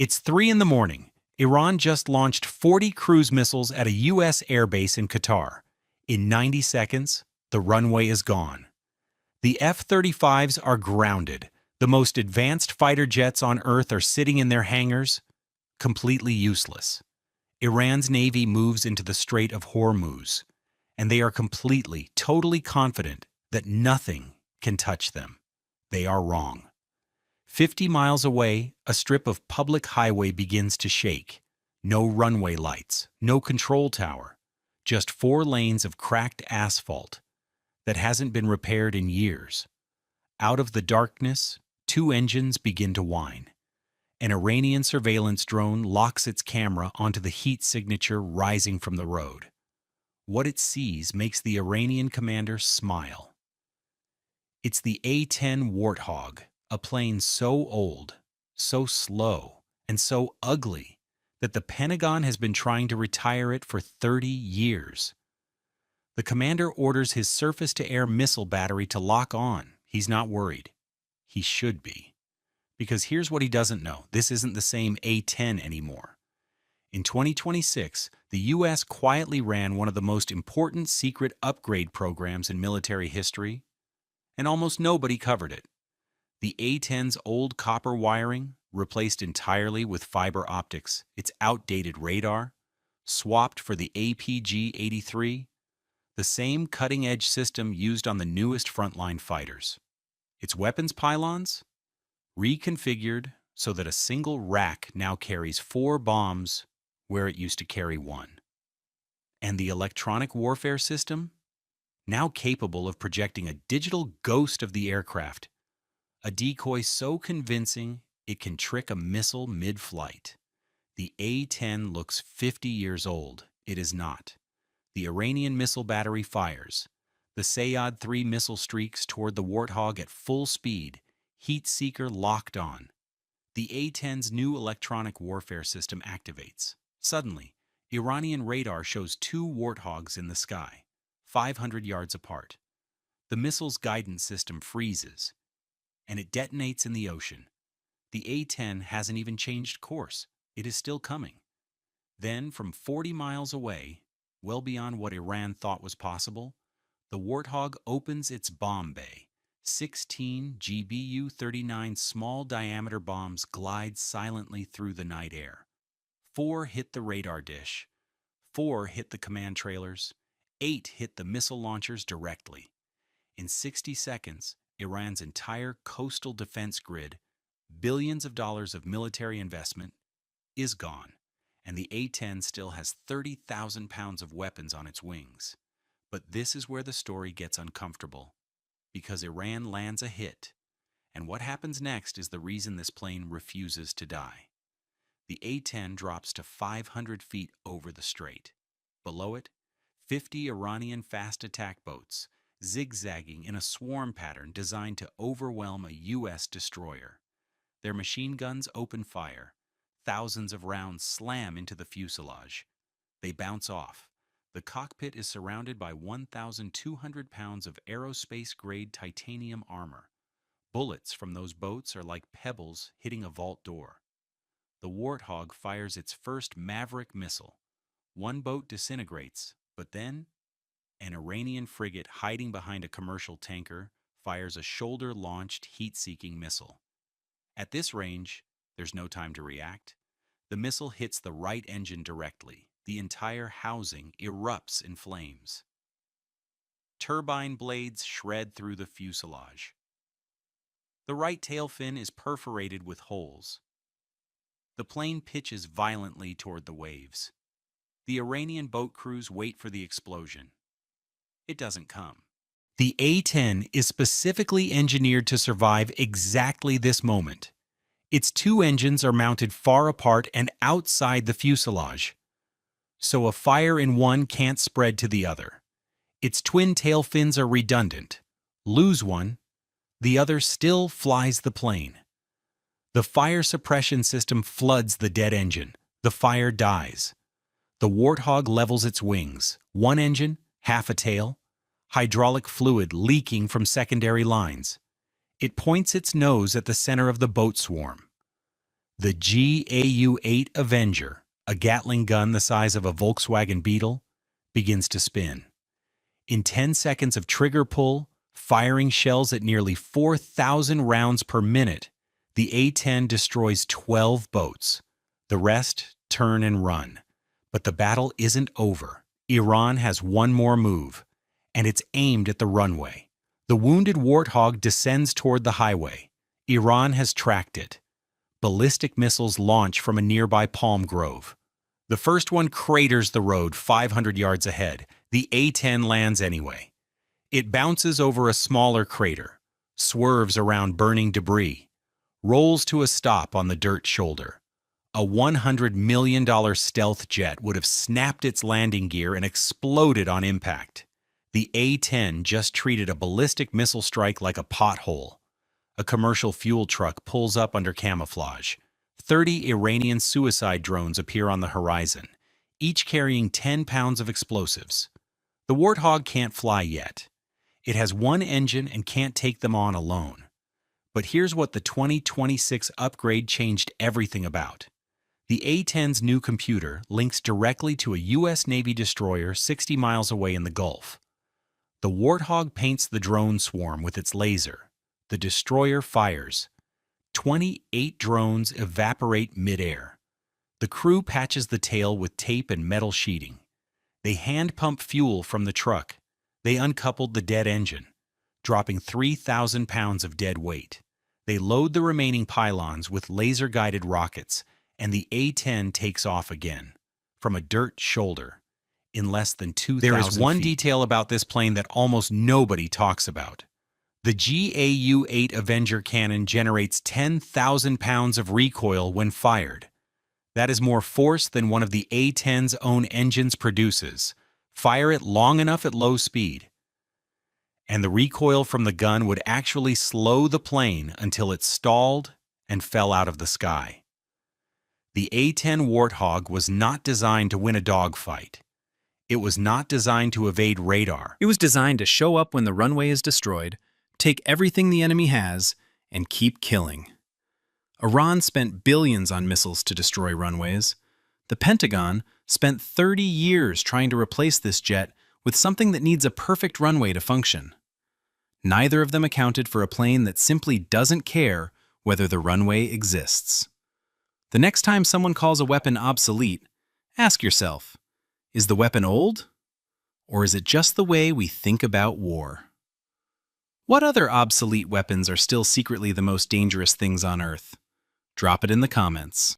It's 3 in the morning. Iran just launched 40 cruise missiles at a U.S. airbase in Qatar. In 90 seconds, the runway is gone. The F-35s are grounded. The most advanced fighter jets on Earth are sitting in their hangars, completely useless. Iran's navy moves into the Strait of Hormuz, and they are completely, totally confident that nothing can touch them. They are wrong. 50 miles away, a strip of public highway begins to shake. No runway lights, no control tower, just 4 lanes of cracked asphalt that hasn't been repaired in years. Out of the darkness, 2 engines begin to whine. An Iranian surveillance drone locks its camera onto the heat signature rising from the road. What it sees makes the Iranian commander smile. It's the A-10 Warthog, a plane so old, so slow, and so ugly that the Pentagon has been trying to retire it for 30 years. The commander orders his surface-to-air missile battery to lock on. He's not worried. He should be. Because here's what he doesn't know. This isn't the same A-10 anymore. In 2026, the U.S. quietly ran one of the most important secret upgrade programs in military history, and almost nobody covered it. The A-10's old copper wiring, replaced entirely with fiber optics, its outdated radar, swapped for the APG-83, the same cutting-edge system used on the newest frontline fighters. Its weapons pylons, reconfigured so that a single rack now carries 4 bombs where it used to carry 1. And the electronic warfare system, now capable of projecting a digital ghost of the aircraft, a decoy so convincing it can trick a missile mid-flight. The A-10 looks 50 years old. It is not. The Iranian missile battery fires. The Sayad-3 missile streaks toward the Warthog at full speed, heat seeker locked on. The A-10's new electronic warfare system activates. Suddenly, Iranian radar shows 2 Warthogs in the sky, 500 yards apart. The missile's guidance system freezes, and it detonates in the ocean. The A-10 hasn't even changed course. It is still coming. Then, from 40 miles away, well beyond what Iran thought was possible, the Warthog opens its bomb bay. 16 GBU-39 small-diameter bombs glide silently through the night air. 4 hit the radar dish. 4 hit the command trailers. 8 hit the missile launchers directly. In 60 seconds, Iran's entire coastal defense grid, billions of dollars of military investment, is gone, and the A-10 still has 30,000 pounds of weapons on its wings. But this is where the story gets uncomfortable, because Iran lands a hit, and what happens next is the reason this plane refuses to die. The A-10 drops to 500 feet over the strait. Below it, 50 Iranian fast attack boats, zigzagging in a swarm pattern designed to overwhelm a U.S. destroyer. Their machine guns open fire. Thousands of rounds slam into the fuselage. They bounce off. The cockpit is surrounded by 1,200 pounds of aerospace-grade titanium armor. Bullets from those boats are like pebbles hitting a vault door. The Warthog fires its first Maverick missile. 1 boat disintegrates, but then an Iranian frigate hiding behind a commercial tanker fires a shoulder-launched heat-seeking missile. At this range, there's no time to react. The missile hits the right engine directly. The entire housing erupts in flames. Turbine blades shred through the fuselage. The right tail fin is perforated with holes. The plane pitches violently toward the waves. The Iranian boat crews wait for the explosion. It doesn't come. The A-10 is specifically engineered to survive exactly this moment. Its 2 engines are mounted far apart and outside the fuselage, so a fire in one can't spread to the other. Its twin tail fins are redundant. Lose one, the other still flies the plane. The fire suppression system floods the dead engine. The fire dies. The Warthog levels its wings. 1 engine, half a tail, hydraulic fluid leaking from secondary lines. It points its nose at the center of the boat swarm. The GAU-8 Avenger, a Gatling gun the size of a Volkswagen Beetle, begins to spin. In 10 seconds of trigger pull, firing shells at nearly 4,000 rounds per minute, the A-10 destroys 12 boats. The rest turn and run. But the battle isn't over. Iran has one more move, and it's aimed at the runway. The wounded Warthog descends toward the highway. Iran has tracked it. Ballistic missiles launch from a nearby palm grove. The first one craters the road 500 yards ahead. The A-10 lands anyway. It bounces over a smaller crater, swerves around burning debris, rolls to a stop on the dirt shoulder. A $100 million stealth jet would have snapped its landing gear and exploded on impact. The A-10 just treated a ballistic missile strike like a pothole. A commercial fuel truck pulls up under camouflage. 30 Iranian suicide drones appear on the horizon, each carrying 10 pounds of explosives. The Warthog can't fly yet. It has one engine and can't take them on alone. But here's what the 2026 upgrade changed everything about. The A-10's new computer links directly to a U.S. Navy destroyer 60 miles away in the Gulf. The Warthog paints the drone swarm with its laser. The destroyer fires. 28 drones evaporate midair. The crew patches the tail with tape and metal sheeting. They hand-pump fuel from the truck. They uncoupled the dead engine, dropping 3,000 pounds of dead weight. They load the remaining pylons with laser-guided rockets, and the A-10 takes off again, from a dirt shoulder, in less than 2,000 feet. There is one detail about this plane that almost nobody talks about. The GAU-8 Avenger cannon generates 10,000 pounds of recoil when fired. That is more force than one of the A-10's own engines produces. Fire it long enough at low speed, and the recoil from the gun would actually slow the plane until it stalled and fell out of the sky. The A-10 Warthog was not designed to win a dogfight. It was not designed to evade radar. It was designed to show up when the runway is destroyed, take everything the enemy has, and keep killing. Iran spent billions on missiles to destroy runways. The Pentagon spent 30 years trying to replace this jet with something that needs a perfect runway to function. Neither of them accounted for a plane that simply doesn't care whether the runway exists. The next time someone calls a weapon obsolete, ask yourself, is the weapon old? Or is it just the way we think about war? What other obsolete weapons are still secretly the most dangerous things on Earth? Drop it in the comments.